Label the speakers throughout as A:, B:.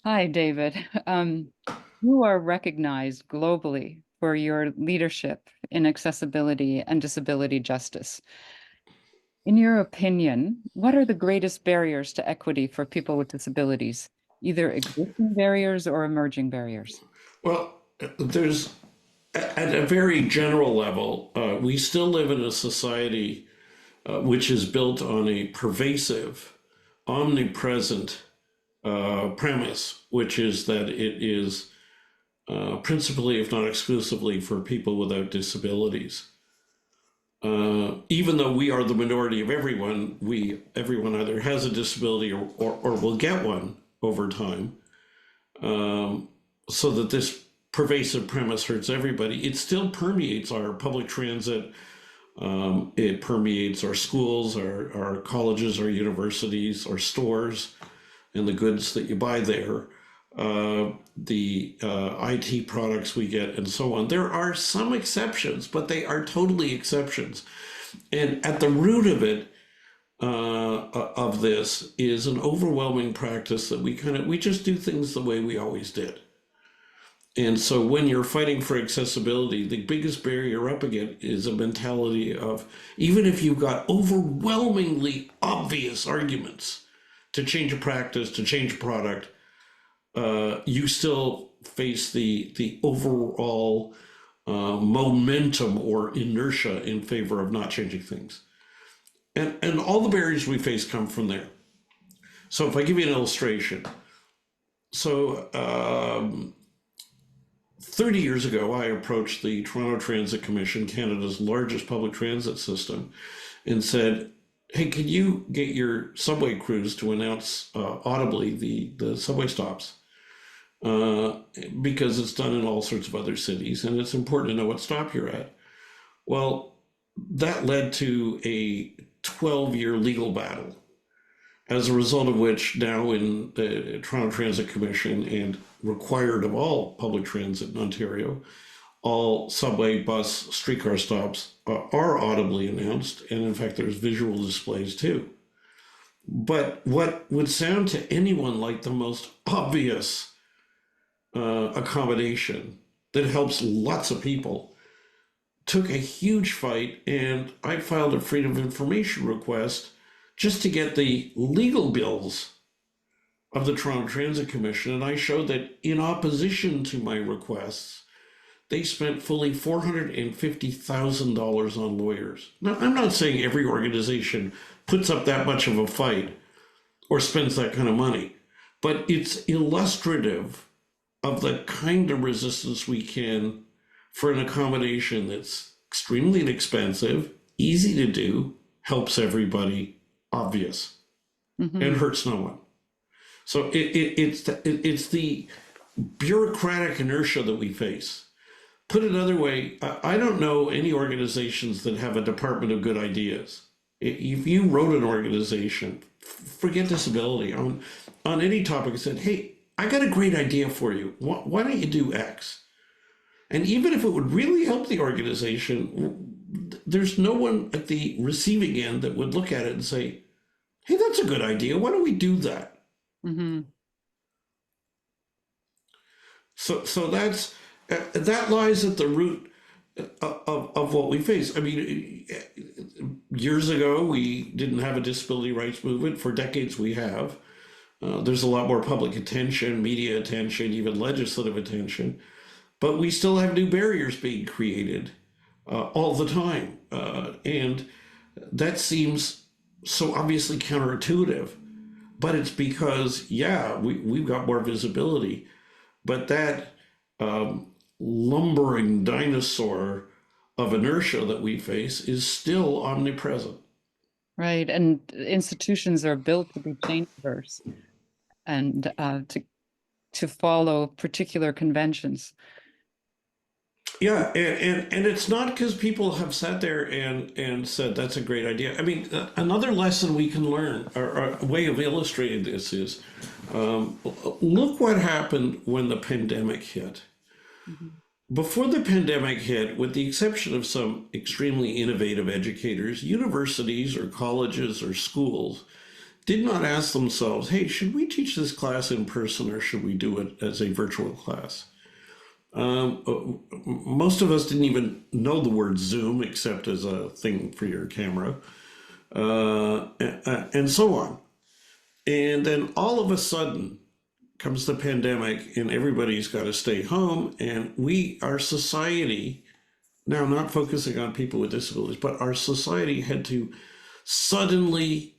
A: Hi, David. You are recognized globally for your leadership in accessibility and disability justice. In your opinion, what are the greatest barriers to equity for people with disabilities, either existing barriers or emerging barriers?
B: Well, there's at a very general level, we still live in a society which is built on a pervasive, omnipresent premise, which is that it is principally, if not exclusively, for people without disabilities. Even though we are the minority of everyone, everyone either has a disability or will get one over time. So that this pervasive premise hurts everybody. It still permeates our public transit. It permeates our schools, our colleges, our universities, our stores, and the goods that you buy there, the IT products we get, and so on. There are some exceptions, but they are totally exceptions. And at the root of it, of this, is an overwhelming practice that we just do things the way we always did. And so when you're fighting for accessibility, the biggest barrier up against is a mentality of, even if you've got overwhelmingly obvious arguments to change a practice, to change a product, you still face the overall momentum or inertia in favor of not changing things. And all the barriers we face come from there. So if I give you an illustration, so 30 years ago, I approached the Toronto Transit Commission, Canada's largest public transit system, and said, hey, can you get your subway crews to announce audibly the subway stops? Because it's done in all sorts of other cities, and it's important to know what stop you're at. Well, that led to a 12-year legal battle, as a result of which now in the Toronto Transit Commission and required of all public transit in Ontario, all subway, bus, streetcar stops are audibly announced, and in fact there's visual displays too. But what would sound to anyone like the most obvious accommodation that helps lots of people took a huge fight, and I filed a Freedom of Information request just to get the legal bills of the Toronto Transit Commission. And I showed that in opposition to my requests, they spent fully $450,000 on lawyers. Now, I'm not saying every organization puts up that much of a fight or spends that kind of money, but it's illustrative of the kind of resistance we can for an accommodation that's extremely inexpensive, easy to do, helps everybody, obvious, and hurts no one. So it's the bureaucratic inertia that we face. Put another way, I don't know any organizations that have a department of good ideas. If you wrote an organization, forget disability, on any topic and said, hey, I got a great idea for you. Why don't you do X? And even if it would really help the organization, there's no one at the receiving end that would look at it and say, hey, that's a good idea. Why don't we do that?
A: Mm-hmm.
B: So that lies at the root of what we face. I mean, years ago, we didn't have a disability rights movement. For decades, we have. There's a lot more public attention, media attention, even legislative attention. But we still have new barriers being created all the time. And that seems so obviously counterintuitive. But it's because, yeah, we've got more visibility. But that lumbering dinosaur of inertia that we face is still omnipresent.
A: Right. And institutions are built to be change averse and to follow particular conventions.
B: Yeah, and it's not because people have sat there and said that's a great idea. I mean, another lesson we can learn, or a way of illustrating this is, look what happened when the pandemic hit.
A: Mm-hmm.
B: Before the pandemic hit, with the exception of some extremely innovative educators, universities or colleges or schools did not ask themselves, hey, should we teach this class in person or should we do it as a virtual class? Most of us didn't even know the word Zoom except as a thing for your camera, and so on. And then all of a sudden comes the pandemic, and everybody's got to stay home. And our society, now not focusing on people with disabilities, but our society had to suddenly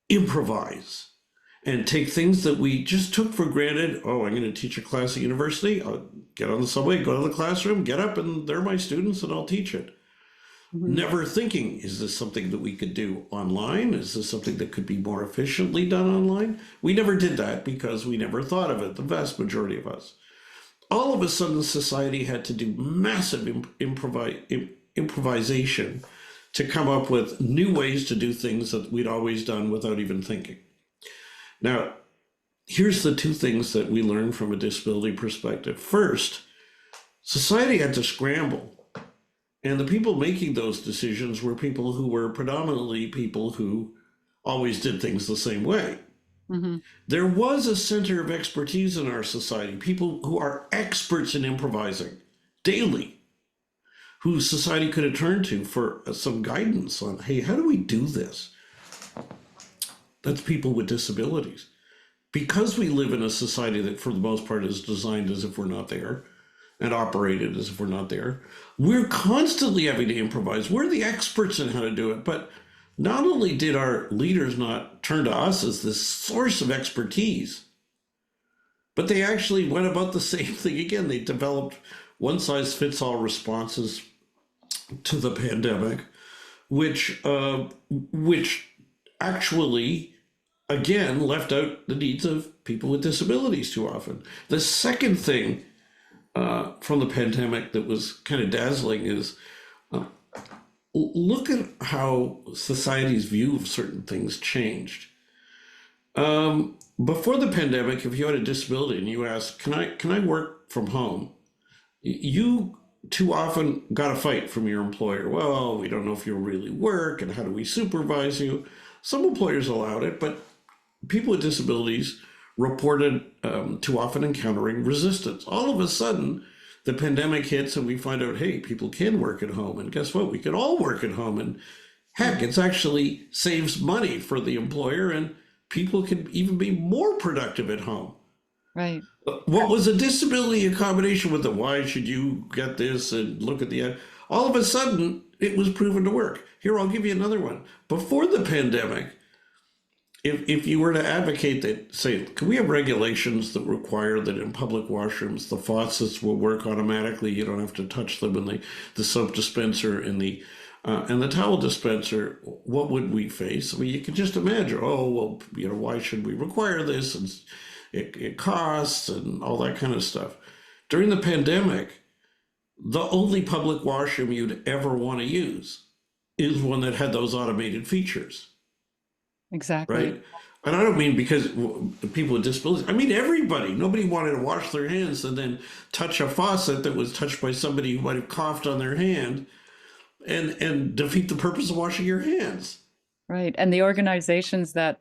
B: improvise and take things that we just took for granted. Oh, I'm going to teach a class at university. I'll get on the subway, go to the classroom, get up, and they're my students, and I'll teach it.
A: Mhm.
B: Never thinking, is this something that we could do online? Is this something that could be more efficiently done online? We never did that because we never thought of it, the vast majority of us. All of a sudden, society had to do massive improvisation to come up with new ways to do things that we'd always done without even thinking. Now, here's the two things that we learned from a disability perspective. First, society had to scramble. And the people making those decisions were people who were predominantly people who always did things the same way.
A: Mhm.
B: There was a center of expertise in our society, people who are experts in improvising daily, who society could have turned to for some guidance on, hey, how do we do this? That's people with disabilities. Because we live in a society that, for the most part, is designed as if we're not there and operated as if we're not there, we're constantly having to improvise. We're the experts in how to do it. But not only did our leaders not turn to us as this source of expertise, but they actually went about the same thing again. They developed one size fits all responses to the pandemic, which actually again left out the needs of people with disabilities too often. The second thing from the pandemic that was kind of dazzling is look at how society's view of certain things changed. Before the pandemic, if you had a disability and you asked, can I work from home? You too often got a fight from your employer. Well, we don't know if you'll really work and how do we supervise you? Some employers allowed it, but people with disabilities reported too often encountering resistance. All of a sudden, the pandemic hits and we find out, hey, people can work at home. And guess what? We can all work at home. And heck, it's actually saves money for the employer and people can even be more productive at home.
A: Right.
B: What was a disability accommodation with the why should you get this and look at the all of a sudden it was proven to work. Here, I'll give you another one. Before the pandemic, if you were to advocate that, say, can we have regulations that require that in public washrooms the faucets will work automatically, you don't have to touch them, and the soap dispenser and the towel dispenser, what would we face? I mean, you can just imagine, oh, well, why should we require this? And it costs and all that kind of stuff. During the pandemic, the only public washroom you'd ever want to use is one that had those automated features,
A: Exactly.
B: right? And I don't mean because people with disabilities, I mean everybody. Nobody wanted to wash their hands and then touch a faucet that was touched by somebody who might have coughed on their hand and defeat the purpose of washing your hands.
A: Right. And the organizations that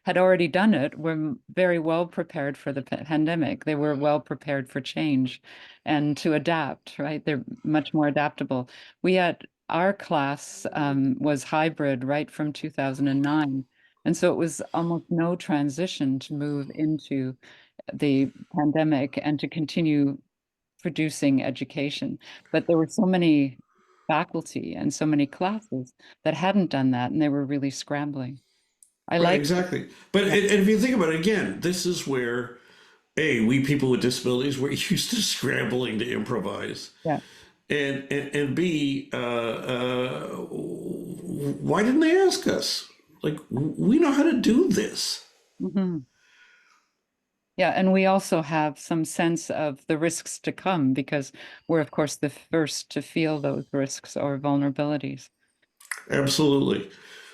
A: had already done it were very well prepared for the pandemic. They were well prepared for change and to adapt, right? They're much more adaptable. We had our class was hybrid right from 2009. And so it was almost no transition to move into the pandemic and to continue producing education. But there were so many faculty and so many classes that hadn't done that, and they were really scrambling. I
B: Right,
A: like,
B: exactly. But
A: yeah,
B: and if you think about it again, this is where, A, we people with disabilities, we're used to scrambling to improvise.
A: yeah.
B: And B, why didn't they ask us? Like, we know how to do this.
A: Mhm. Yeah, and we also have some sense of the risks to come because we're, of course, the first to feel those risks or vulnerabilities.
B: Absolutely.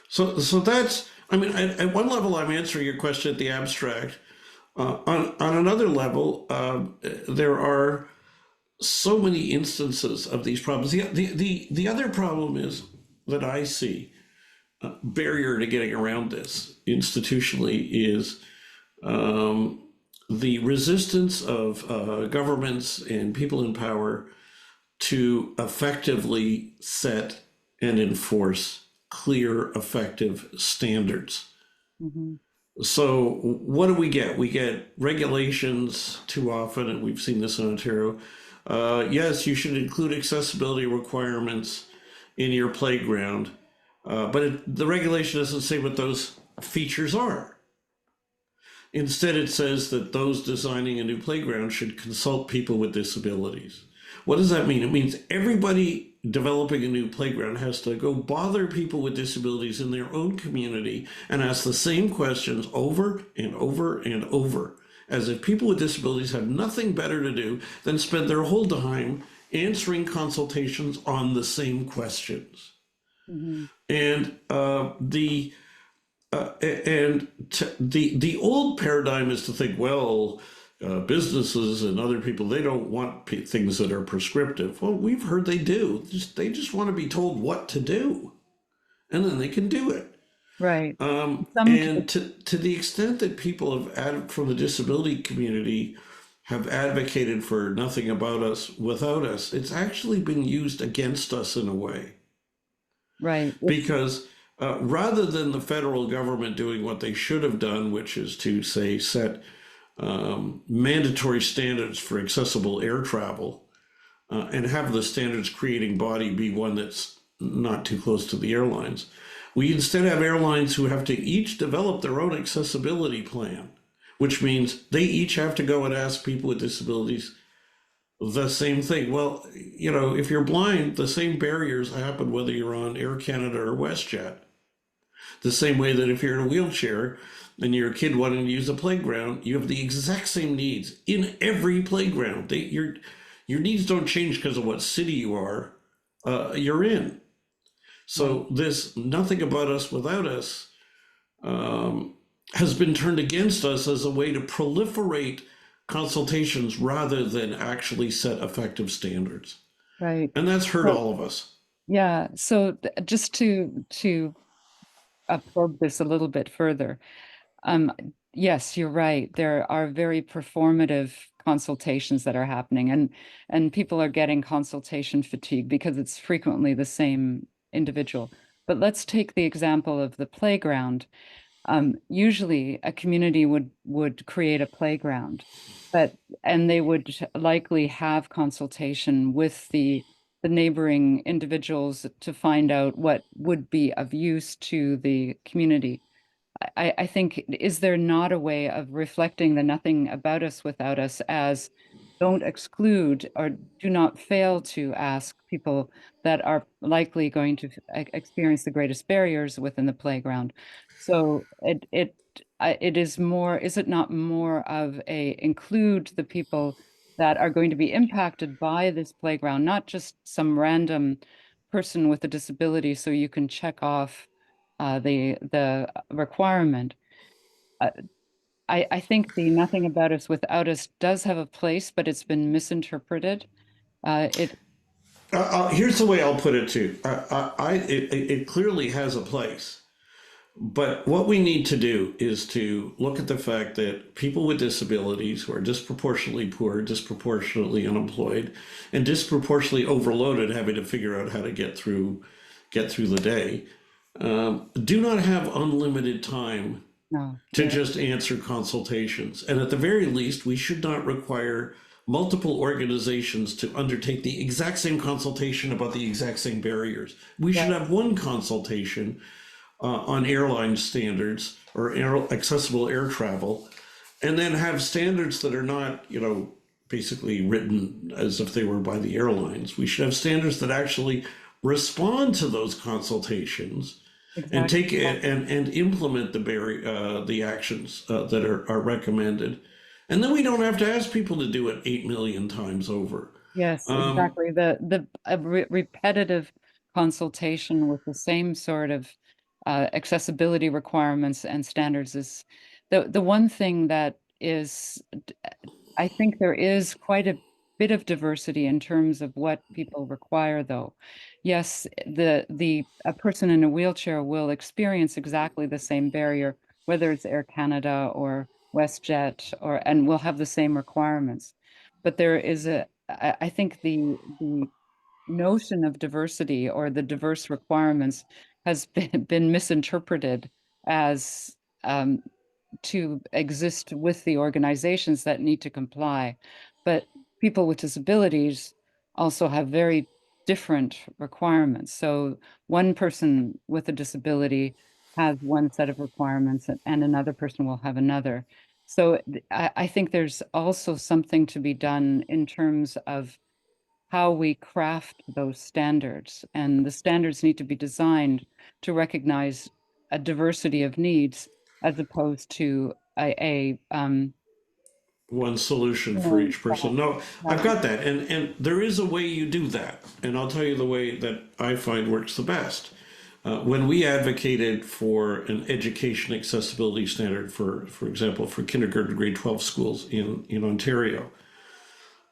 B: So that's, I mean, at one level, I'm answering your question at the abstract. On another level, there are so many instances of these problems. The other problem is that I see barrier to getting around this institutionally is um, the resistance of governments and people in power to effectively set and enforce clear, effective standards.
A: Mhm.
B: So, what do we get? We get regulations too often, and we've seen this in Ontario. Yes, you should include accessibility requirements in your playground, but the regulation doesn't say what those features are. Instead, it says that those designing a new playground should consult people with disabilities. What does that mean? It means everybody developing a new playground has to go bother people with disabilities in their own community and ask the same questions over and over and over, as if people with disabilities have nothing better to do than spend their whole time answering consultations on the same questions.
A: Mhm.
B: And the old paradigm is to think, well, businesses and other people, they don't want things that are prescriptive. Well, we've heard they do. They just want to be told what to do, and then they can do it.
A: Right.
B: And to the extent that people from the disability community have advocated for nothing about us without us, it's actually been used against us in a way.
A: Right.
B: Because rather than the federal government doing what they should have done, which is to say set mandatory standards for accessible air travel, and have the standards creating body be one that's not too close to the airlines, we instead have airlines who have to each develop their own accessibility plan, which means they each have to go and ask people with disabilities the same thing. Well, if you're blind, the same barriers happen whether you're on Air Canada or WestJet. The same way that if you're in a wheelchair and you're a kid wanting to use a playground, you have the exact same needs in every playground. Your needs don't change because of what city you're in.
A: Right.
B: So this nothing about us without us um, has been turned against us as a way to proliferate consultations rather than actually set effective standards.
A: Right.
B: And that's hurt
A: So,
B: all of us.
A: yeah. So just to probe this a little bit further. Um, yes, you're right. There are very performative consultations that are happening, and people are getting consultation fatigue because it's frequently the same individual. But let's take the example of the playground. Usually, a community would create a playground, but and they would likely have consultation with the neighboring individuals to find out what would be of use to the community. I think, is there not a way of reflecting the nothing about us without us as don't exclude or do not fail to ask people that are likely going to experience the greatest barriers within the playground? So it is more, is it not more of a include the people that are going to be impacted by this playground, not just some random person with a disability, so you can check off the requirement. Uh, I think the nothing about us without us does have a place, but it's been misinterpreted. It
B: Here's the way I'll put it too. It clearly has a place, but what we need to do is to look at the fact that people with disabilities who are disproportionately poor, disproportionately unemployed, and disproportionately overloaded, having to figure out how to get through the day, do not have unlimited time
A: no,
B: to
A: you're right.
B: just answer consultations. And at the very least, we should not require multiple organizations to undertake the exact same consultation about the exact same barriers. We should
A: Right.
B: have one consultation on airline standards or accessible air travel, and then have standards that are not, basically written as if they were by the airlines. We should have standards that actually respond to those consultations and
A: Exactly.
B: take it and implement the actions that are recommended. And then we don't have to ask people to do it 8 million times over.
A: Yes,
B: Um,
A: exactly. The repetitive consultation with the same sort of accessibility requirements and standards is the one thing that is, I think there is quite a bit of diversity in terms of what people require, though. Yes, the a person in a wheelchair will experience exactly the same barrier, whether it's Air Canada or WestJet, and will have the same requirements. But there is I think the notion of diversity or the diverse requirements has been misinterpreted as to exist with the organizations that need to comply. But people with disabilities also have very different requirements. So one person with a disability has one set of requirements and another person will have another. So I think there's also something to be done in terms of how we craft those standards. And the standards need to be designed to recognize a diversity of needs as opposed to
B: One solution for
A: yeah,
B: each person. No, I've
A: exactly.
B: got that. And there is a way you do that. And I'll tell you the way that I find works the best. When we advocated for an education accessibility standard, for example, for kindergarten grade 12 schools in Ontario,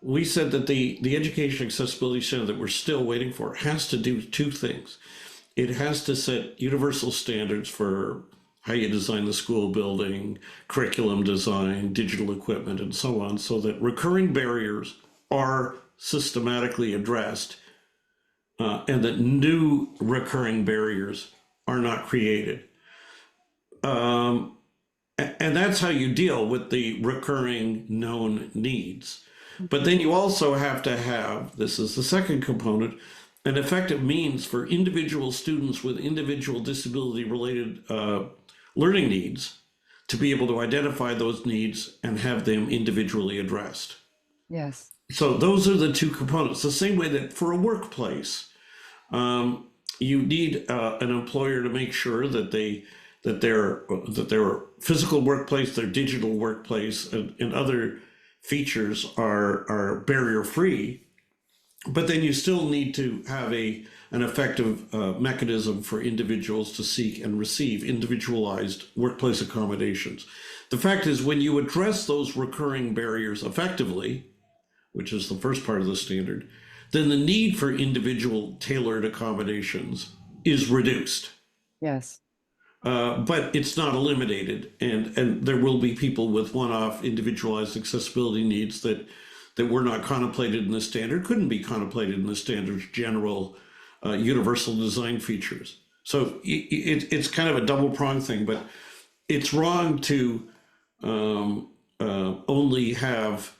B: we said that the education accessibility standard that we're still waiting for has to do two things. It has to set universal standards for how you design the school building, curriculum design, digital equipment, and so on, so that recurring barriers are systematically addressed, and that new recurring barriers are not created. And that's how you deal with the recurring known needs. But then you also have to have, this is the second component, an effective means for individual students with individual disability related learning needs to be able to identify those needs and have them individually addressed.
A: Yes.
B: So those are the two components. The same way that for a workplace, you need an employer to make sure that their physical workplace, their digital workplace, and other features are barrier free. But then you still need to have an effective mechanism for individuals to seek and receive individualized workplace accommodations. The fact is, when you address those recurring barriers effectively, which is the first part of the standard, then the need for individual tailored accommodations is reduced.
A: Yes.
B: But it's not eliminated, and there will be people with one-off individualized accessibility needs that were not contemplated in the standard, couldn't be contemplated in the standard's general universal design features. So it's kind of a double-pronged thing, but it's wrong to only have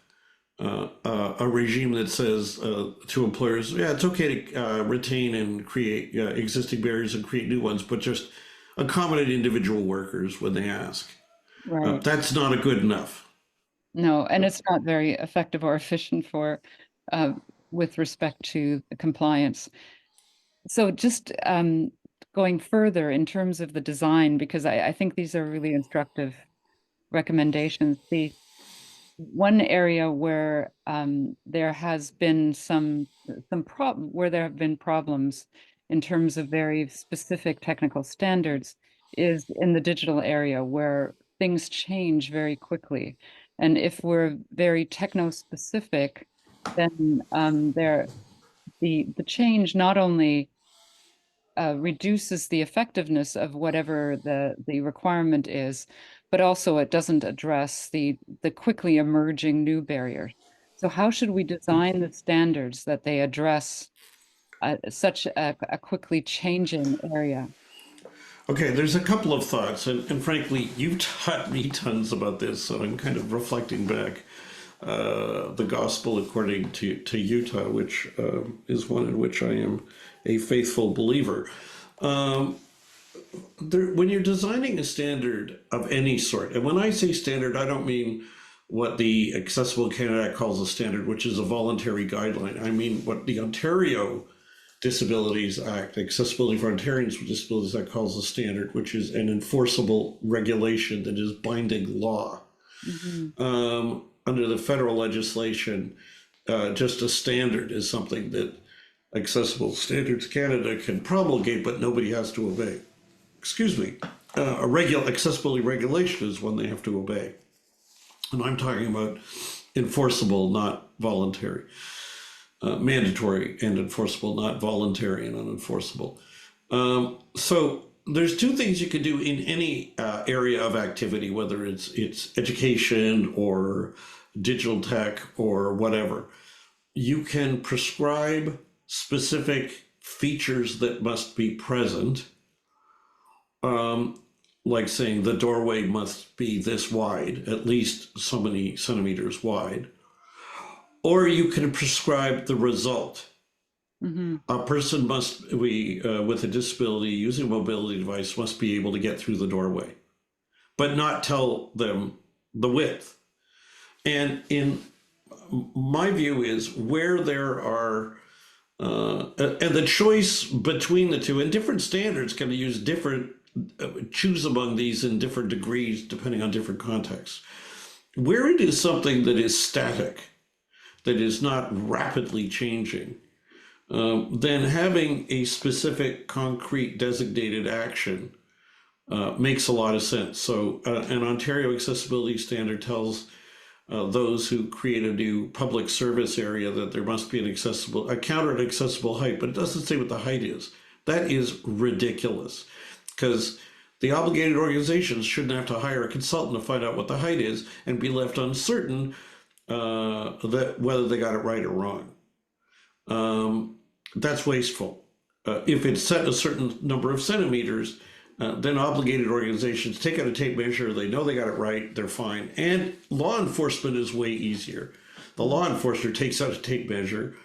B: a regime that says to employers, yeah, it's okay to retain and create existing barriers and create new ones, but just accommodate individual workers when they ask.
A: Right.
B: That's not a good enough.
A: No, and it's not very effective or efficient for uh, with respect to the compliance. So just going further in terms of the design, because I think these are really instructive recommendations. The one area where there has been some problem where there have been problems in terms of very specific technical standards is in the digital area where things change very quickly. And if we're very techno specific, then the change not only reduces the effectiveness of whatever the requirement is, but also it doesn't address the quickly emerging new barriers. So how should we design the standards that they address such a quickly changing area?
B: Okay, there's a couple of thoughts, and frankly, you've taught me tons about this, so I'm kind of reflecting back the gospel according to Utah, which is one in which I am a faithful believer. Um, when you're designing a standard of any sort, and when I say standard, I don't mean what the Accessible Canada Act calls a standard, which is a voluntary guideline. I mean what the Ontario Disabilities Act, Accessibility for Ontarians with Disabilities Act calls a standard, which is an enforceable regulation that is binding law.
A: Mhm.
B: Under the federal legislation, just a standard is something that Accessible Standards Canada can promulgate, but nobody has to obey. Excuse me. A accessibility regulation is one they have to obey. And I'm talking about enforceable, not voluntary. Mandatory and enforceable, not voluntary and unenforceable. So there's two things you could do in any area of activity, whether it's education or digital tech or whatever. You can prescribe specific features that must be present, um, like saying the doorway must be this wide, at least so many centimeters wide, or you can prescribe the result.
A: Hmm.
B: A person must be with a disability using a mobility device must be able to get through the doorway, but not tell them the width. And in my view is where there are and the choice between the two and different standards can use different choose among these in different degrees depending on different contexts. Where it is something that is static, that is not rapidly changing, then having a specific, concrete, designated action makes a lot of sense. So, an Ontario accessibility standard tells those who create a new public service area that there must be a counter at accessible height, but it doesn't say what the height is. That is ridiculous because the obligated organizations shouldn't have to hire a consultant to find out what the height is and be left uncertain that whether they got it right or wrong. That's wasteful. If it's set a certain number of centimeters, then obligated organizations take out a tape measure, they know they got it right, they're fine. And law enforcement is way easier. The law enforcer takes out a tape measure,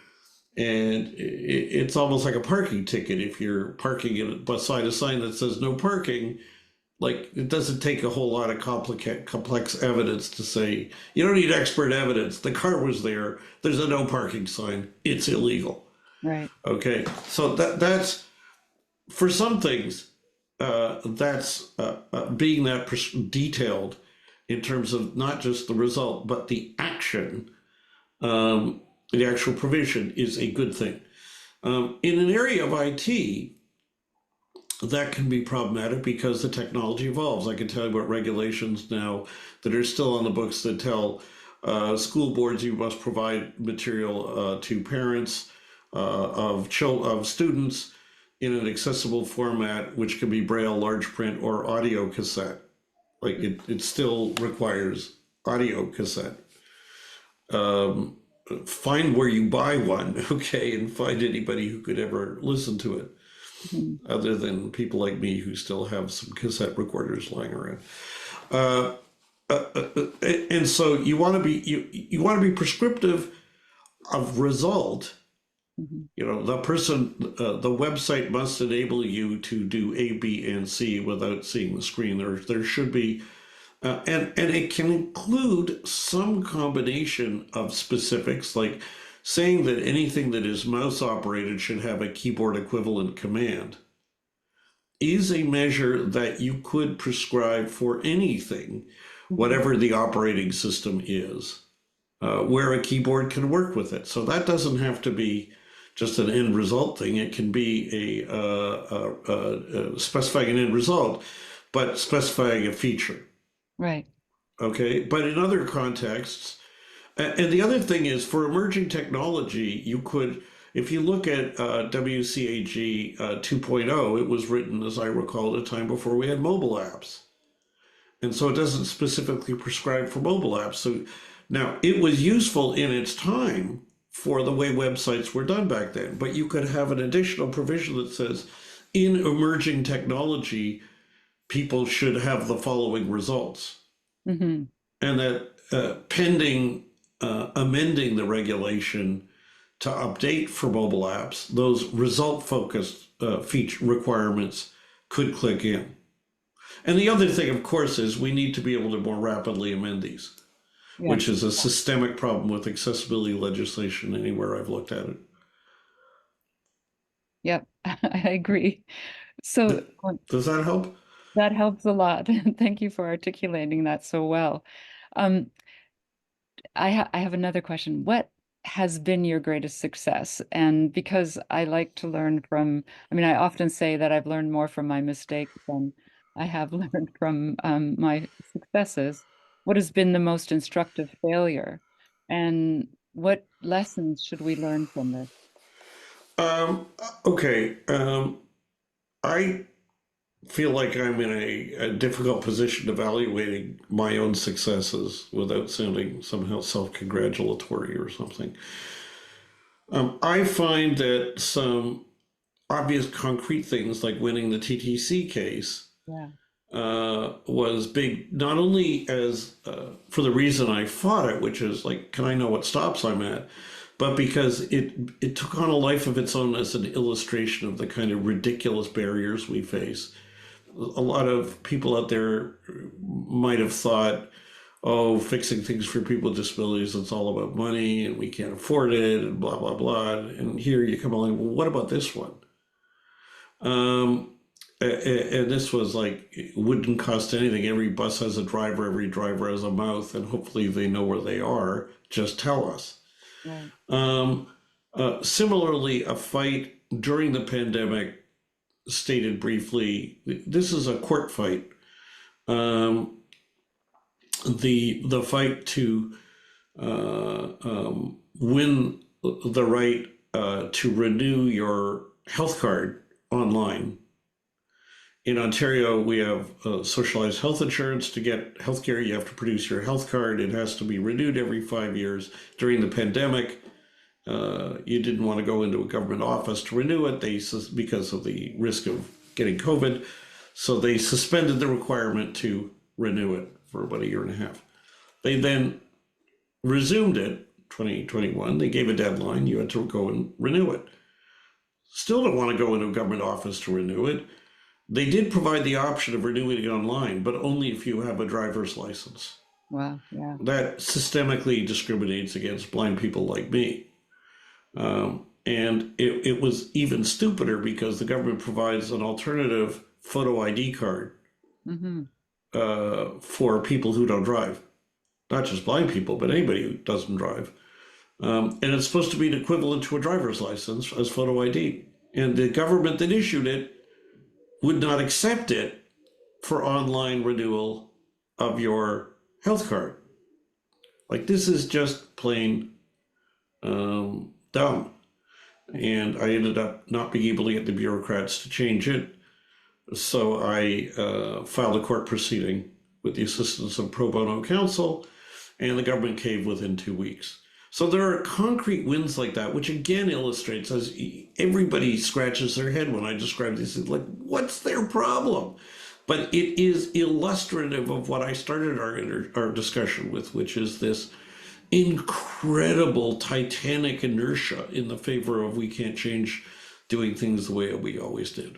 B: and it's almost like a parking ticket. If you're parking beside a sign that says no parking, like it doesn't take a whole lot of complex evidence to say, you don't need expert evidence. The car was there, there's a no parking sign, it's illegal.
A: Right.
B: Okay, so that's for some things, that's being that detailed in terms of not just the result, but the action, the actual provision is a good thing. In an area of IT, that can be problematic because the technology evolves. I can tell you about regulations now that are still on the books that tell school boards you must provide material to parents of students in an accessible format, which can be braille, large print, or audio cassette. Like it still requires audio cassette. Find where you buy one, okay, and find anybody who could ever listen to it,
A: Mhm.
B: other than people like me who still have some cassette recorders lying around. Uh, and so you want to be prescriptive of result.
A: Mhm.
B: You know, the website must enable you to do A, B, and C without seeing the screen. There should be, and it can include some combination of specifics, like saying that anything that is mouse operated should have a keyboard equivalent command is a measure that you could prescribe for anything,
A: Mhm.
B: whatever the operating system is, where a keyboard can work with it. So that doesn't have to be just an end result thing. It can be specifying an end result, but specifying a feature.
A: Right.
B: Okay, but in other contexts, and the other thing is for emerging technology, you could, if you look at WCAG 2.0, it was written, as I recall, at a time before we had mobile apps. And so it doesn't specifically prescribe for mobile apps. So now it was useful in its time for the way websites were done back then, but you could have an additional provision that says in emerging technology, people should have the following results.
A: Hmm.
B: And that pending amending the regulation to update for mobile apps, those result focused feature requirements could click in. And the other thing, of course, is we need to be able to more rapidly amend these, which
A: Yes.
B: is a systemic problem with accessibility legislation anywhere I've looked at it.
A: Yep. I agree. So
B: Does that help?
A: that helps a lot. Thank you for articulating that so well. Um, I have another question. What has been your greatest success? And because I like to learn from, I mean, I often say that I've learned more from my mistakes than I have learned from my successes. What has been the most instructive failure? And what lessons should we learn from this?
B: Um, okay. I feel like I'm in a difficult position evaluating my own successes without sounding somehow self-congratulatory or something. I find that some obvious concrete things like winning the TTC case
A: Yeah.
B: was big, not only as for the reason I fought it, which is like, can I know what stops I'm at, but because it took on a life of its own as an illustration of the kind of ridiculous barriers we face. A lot of people out there might have thought, oh, fixing things for people with disabilities, it's all about money and we can't afford it and blah, blah, blah. And here you come along, well, what about this one? Um, and this was like, it wouldn't cost anything. Every bus has a driver, every driver has a mouth, and hopefully they know where they are. Just tell us.
A: Right.
B: Um, Similarly, a fight during the pandemic, stated briefly, this is a court fight. Um, the fight to win the right to renew your health card online. In Ontario, we have socialized health insurance. To get healthcare, you have to produce your health card. It has to be renewed every 5 years. During the pandemic, you didn't want to go into a government office to renew it because of the risk of getting COVID. So they suspended the requirement to renew it for about a year and a half. They then resumed it, 2021. They gave a deadline. You had to go and renew it. Still don't want to go into a government office to renew it. They did provide the option of renewing it online, but only if you have a driver's license.
A: Wow. Yeah.
B: That systemically discriminates against blind people like me. And it was even stupider because the government provides an alternative photo ID card
A: Mm-hmm.
B: for people who don't drive. Not just blind people, but anybody who doesn't drive. And it's supposed to be an equivalent to a driver's license as photo ID. And the government that issued it would not accept it for online renewal of your health card. Like, this is just plain dumb. And I ended up not being able to get the bureaucrats to change it. So I filed a court proceeding with the assistance of pro bono counsel, and the government caved within 2 weeks. So there are concrete wins like that, which again illustrates, as everybody scratches their head when I describe these things, like, what's their problem? But it is illustrative of what I started our discussion with, which is this incredible titanic inertia in the favor of we can't change doing things the way we always did.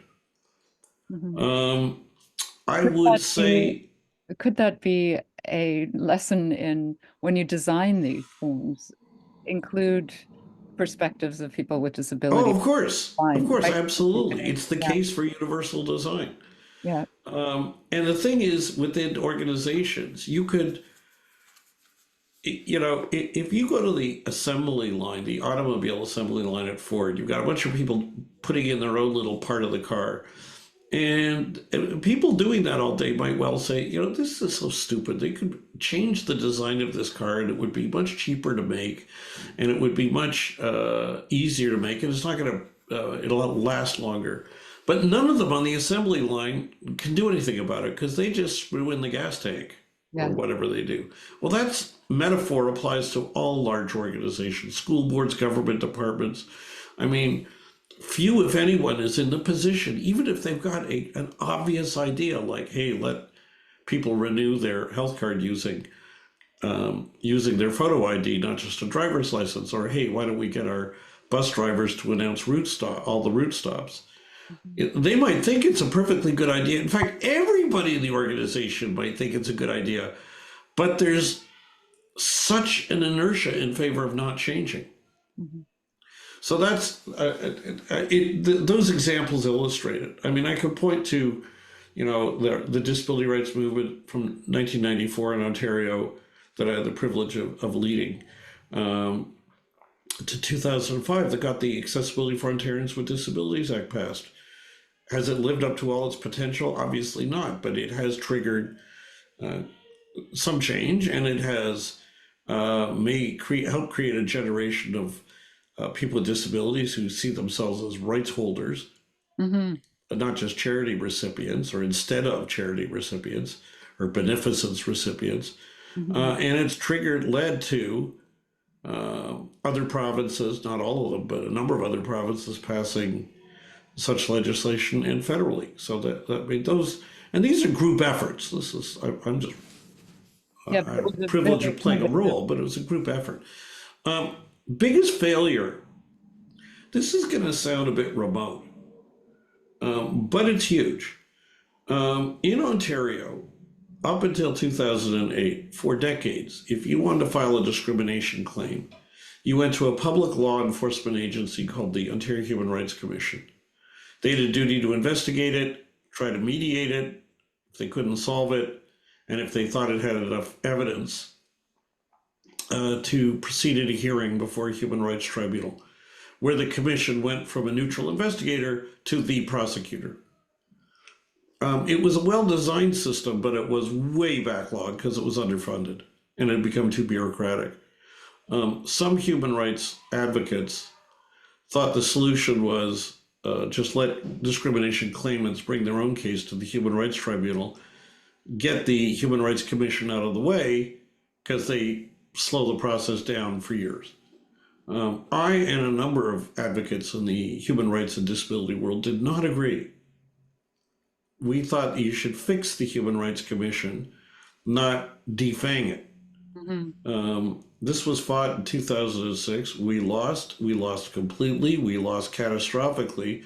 A: Mm-hmm.
B: Um, I
A: Could
B: would
A: that be,
B: say,
A: could that be a lesson in when you design these things, include perspectives of people with
B: oh,
A: disability
B: of
A: line,
B: course,
A: right from the
B: absolutely.
A: beginning?
B: It's the
A: Yeah.
B: case for universal design.
A: Yeah.
B: And the thing is, within organizations, you could, if you go to the assembly line, the automobile assembly line at Ford, you've got a bunch of people putting in their own little part of the car. And people doing that all day might well say, this is so stupid. They could change the design of this car and it would be much cheaper to make and it would be much easier to make. And it's not going to, it'll last longer. But none of them on the assembly line can do anything about it because they just screw in the gas tank or
A: Yeah.
B: whatever they do. Well, that's metaphor applies to all large organizations, school boards, government departments. I mean, few, if anyone, is in the position, even if they've got an obvious idea like, hey, let people renew their health card using their photo ID, not just a driver's license, or hey, why don't we get our bus drivers to announce all the route stops?
A: Mhm.
B: They might think it's a perfectly good idea. In fact, everybody in the organization might think it's a good idea, but there's such an inertia in favor of not changing.
A: Mhm.
B: So that's those examples illustrate it. I mean, I could point to, the disability rights movement from 1994 in Ontario that I had the privilege of leading, to 2005 that got the Accessibility for Ontarians with Disabilities Act passed. Has it lived up to all its potential? Obviously not, but it has triggered some change, and it has help create a generation of people with disabilities who see themselves as rights holders,
A: Hmm.
B: not just charity recipients or instead of charity recipients or beneficence recipients.
A: Hmm.
B: And it's led to other provinces, not all of them, but a number of other provinces passing such legislation and federally. So I mean, and these are group efforts. I'm just
A: Yeah,
B: I
A: but it
B: have
A: was
B: a
A: a
B: privilege
A: very
B: of playing a
A: innovative.
B: role, but it was a group effort. Um, Biggest failure. This is going to sound a bit remote, but it's huge. In Ontario, up until 2008, for decades, if you wanted to file a discrimination claim, you went to a public law enforcement agency called the Ontario Human Rights Commission. They had a duty to investigate it, try to mediate it, if they couldn't solve it, and if they thought it had enough evidence, to proceed at a hearing before a human rights tribunal, where the commission went from a neutral investigator to the prosecutor. It was a well-designed system, but it was way backlogged because it was underfunded and it had become too bureaucratic. Some human rights advocates thought the solution was just let discrimination claimants bring their own case to the Human Rights Tribunal, get the Human Rights Commission out of the way because they slow the process down for years. I and a number of advocates in the human rights and disability world did not agree. We thought you should fix the Human Rights Commission, not defang it.
A: Hmm.
B: This was fought in 2006. We lost. We lost completely. We lost catastrophically.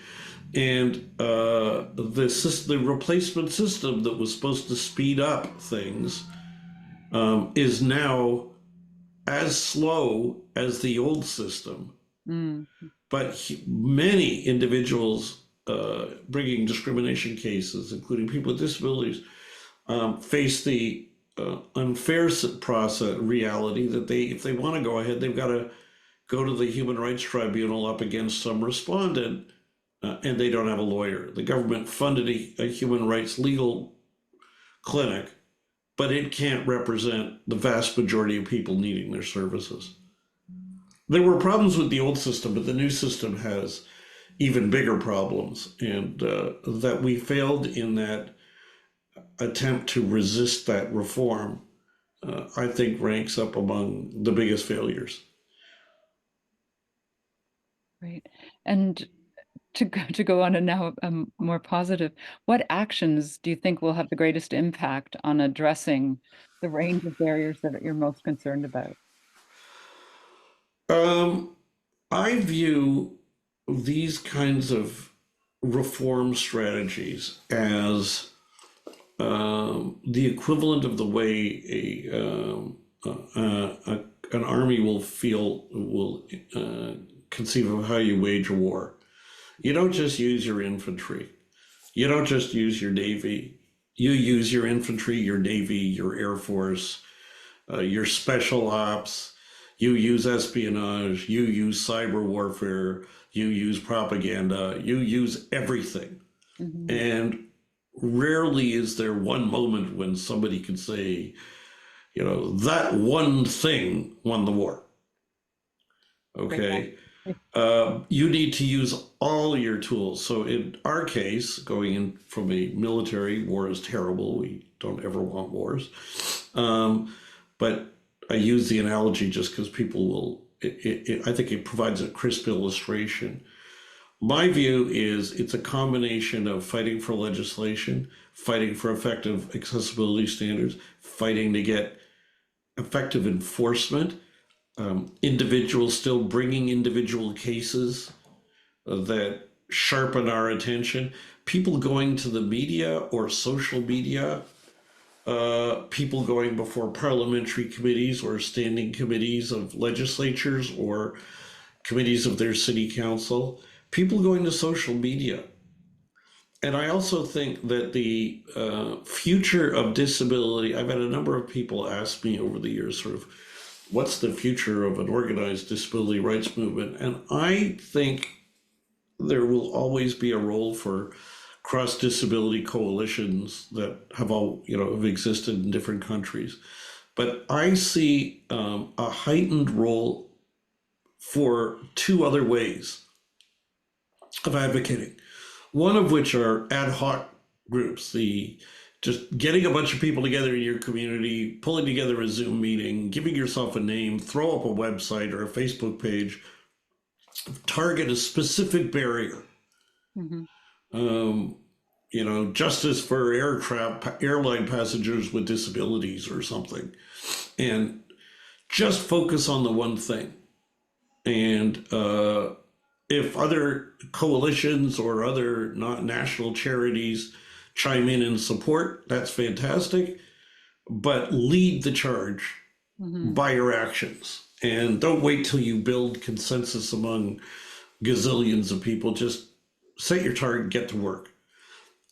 B: And the replacement system that was supposed to speed up things is now as slow as the old system.
A: Mm.
B: But many individuals bringing discrimination cases, including people with disabilities, face the unfair process reality that if they want to go ahead, they've got to go to the Human Rights Tribunal up against some respondent, and they don't have a lawyer. The government funded a human rights legal clinic, but it can't represent the vast majority of people needing their services. There were problems with the old system, but the new system has even bigger problems, and that we failed in that attempt to resist that reform, I think ranks up among the biggest failures.
A: Right. And to go on and now more positive, what actions do you think will have the greatest impact on addressing the range of barriers that you're most concerned about?
B: Um, I view these kinds of reform strategies as the equivalent of the way an army will conceive of how you wage a war. You don't just use your infantry. You don't just use your navy. You use your infantry, your navy, your air force, your special ops. You use espionage. You use cyber warfare. You use propaganda. You use everything.
A: Hmm.
B: And rarely is there one moment when somebody can say, that one thing won the war.
A: Great.
B: Okay. You need to use all your tools. So in our case, going in from a military, war is terrible. We don't ever want wars. But I use the analogy just because people will, I think it provides a crisp illustration. My view is it's a combination of fighting for legislation, fighting for effective accessibility standards, fighting to get effective enforcement, individuals still bringing individual cases that sharpen our attention, people going to the media or social media, people going before parliamentary committees or standing committees of legislatures or committees of their city council, people going to social media. And I also think that the future of disability, I've had a number of people ask me over the years, sort of, what's the future of an organized disability rights movement? And I think there will always be a role for cross disability coalitions that have existed in different countries. But I see a heightened role for two other ways of advocating. One of which are ad hoc groups, the just getting a bunch of people together in your community, pulling together a Zoom meeting, giving yourself a name, throw up a website or a Facebook page, target a specific barrier.
A: Mhm.
B: Um, justice for airline passengers with disabilities or something, and just focus on the one thing. And if other coalitions or other not national charities chime in and support, that's fantastic. But lead the charge
A: Mhm.
B: by your actions. And don't wait till you build consensus among gazillions of people. Just set your target, get to work.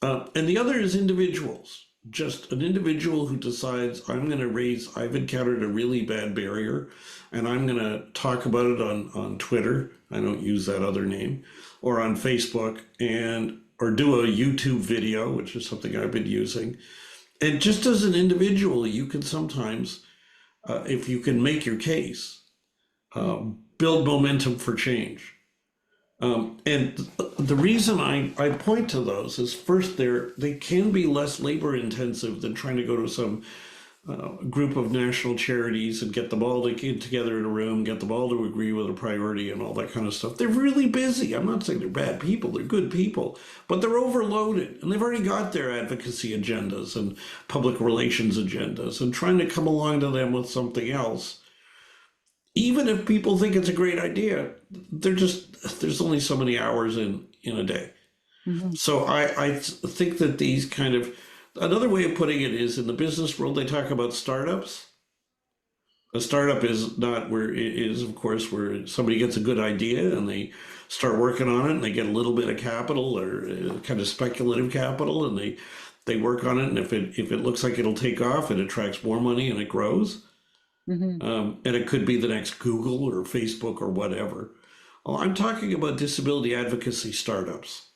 B: And the other is individuals. Just an individual who decides, I've encountered a really bad barrier, and I'm going to talk about it on Twitter. I don't use that other name, or on Facebook, or do a YouTube video, which is something I've been using. And just as an individual, you can sometimes, if you can make your case, build momentum for change. And the reason I point to those is first, they can be less labor intensive than trying to go to some group of national charities and get them all to get together in a room, get them all to agree with a priority and all that kind of stuff. They're really busy. I'm not saying they're bad people, they're good people, but they're overloaded and they've already got their advocacy agendas and public relations agendas, and trying to come along to them with something else, even if people think it's a great idea, there's only so many hours in a day.
A: Mhm.
B: So I think that these kind of, another way of putting it is, in the business world they talk about startups. A startup is not where it is, of course, where somebody gets a good idea and they start working on it and they get a little bit of capital, or kind of speculative capital, and they work on it, and if it looks like it'll take off, it attracts more money and it grows.
A: Mhm.
B: And it could be the next Google or Facebook or whatever. Well, I'm talking about disability advocacy startups.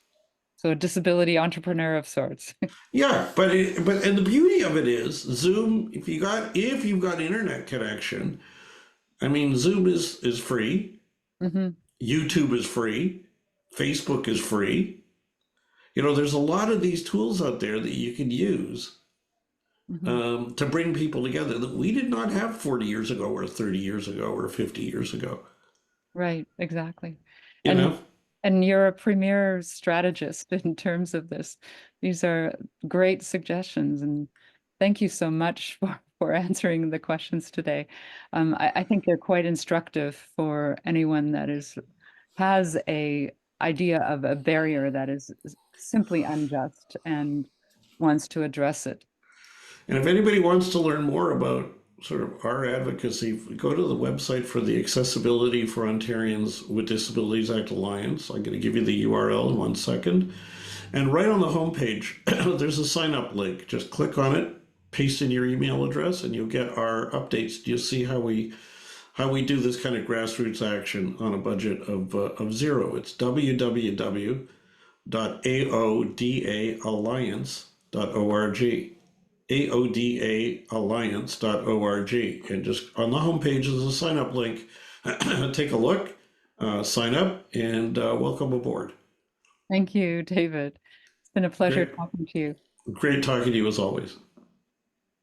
A: So a disability entrepreneur of sorts.
B: Yeah, but the beauty of it is Zoom. If you've got internet connection, I mean, Zoom is free.
A: Mhm.
B: YouTube is free. Facebook is free. There's a lot of these tools out there that you can use
A: Mhm.
B: to bring people together that we did not have 40 years ago, or 30 years ago, or 50 years ago.
A: Right, exactly.
B: You
A: And
B: know,
A: and you're a premier strategist in terms of this. These are great suggestions, and thank you so much for answering the questions today. I think they're quite instructive for anyone that has a idea of a barrier that is simply unjust and wants to address it.
B: And if anybody wants to learn more about sort of our advocacy, go to the website for the Accessibility for Ontarians with Disabilities Act Alliance. I'm going to give you the URL in 1 second. And right on the homepage, there's a sign up link. Just click on it, paste in your email address, and you'll get our updates. You'll see how we do this kind of grassroots action on a budget of zero. It's www.aodaalliance.org. aodaalliance.org. And just on the homepage is a sign up link. Take a look, sign up, and welcome aboard.
A: Thank you, David. It's been a pleasure
B: Great,
A: talking to you.
B: great talking to you as always.